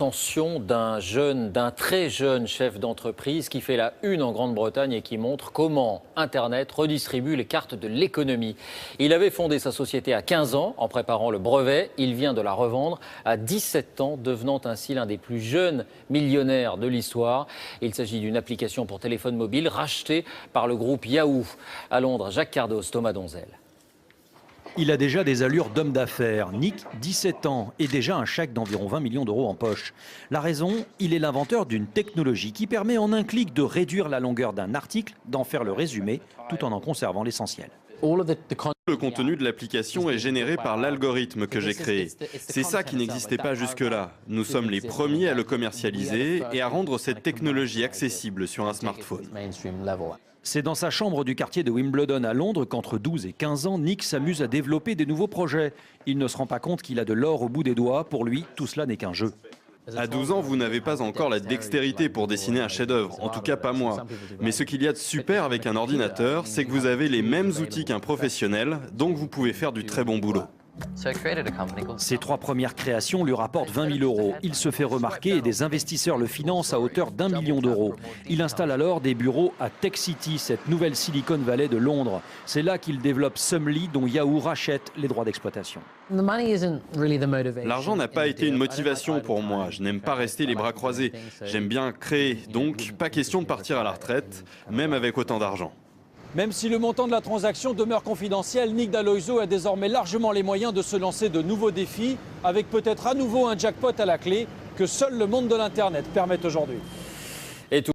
Attention d'un très jeune chef d'entreprise qui fait la une en Grande-Bretagne et qui montre comment Internet redistribue les cartes de l'économie. Il avait fondé sa société à 15 ans en préparant le brevet. Il vient de la revendre à 17 ans, devenant ainsi l'un des plus jeunes millionnaires de l'histoire. Il s'agit d'une application pour téléphone mobile rachetée par le groupe Yahoo. À Londres, Jacques Cardos, Thomas Donzel. Il a déjà des allures d'homme d'affaires. Nick, 17 ans, et déjà un chèque d'environ 20 millions d'euros en poche. La raison, il est l'inventeur d'une technologie qui permet en un clic de réduire la longueur d'un article, d'en faire le résumé, tout en conservant l'essentiel. Le contenu de l'application est généré par l'algorithme que j'ai créé. C'est ça qui n'existait pas jusque-là. Nous sommes les premiers à le commercialiser et à rendre cette technologie accessible sur un smartphone. C'est dans sa chambre du quartier de Wimbledon à Londres qu'entre 12 et 15 ans, Nick s'amuse à développer des nouveaux projets. Il ne se rend pas compte qu'il a de l'or au bout des doigts. Pour lui, tout cela n'est qu'un jeu. À 12 ans, vous n'avez pas encore la dextérité pour dessiner un chef-d'œuvre, en tout cas pas moi. Mais ce qu'il y a de super avec un ordinateur, c'est que vous avez les mêmes outils qu'un professionnel, donc vous pouvez faire du très bon boulot. Ses 3 premières créations lui rapportent 20 000 euros. Il se fait remarquer et des investisseurs le financent à hauteur d'1 million d'euros. Il installe alors des bureaux à Tech City, cette nouvelle Silicon Valley de Londres. C'est là qu'il développe Sumly, dont Yahoo rachète les droits d'exploitation. L'argent n'a pas été une motivation pour moi. Je n'aime pas rester les bras croisés. J'aime bien créer, donc pas question de partir à la retraite, même avec autant d'argent. Même si le montant de la transaction demeure confidentiel, Nick D'Aloisio a désormais largement les moyens de se lancer de nouveaux défis, avec peut-être à nouveau un jackpot à la clé que seul le monde de l'Internet permet aujourd'hui.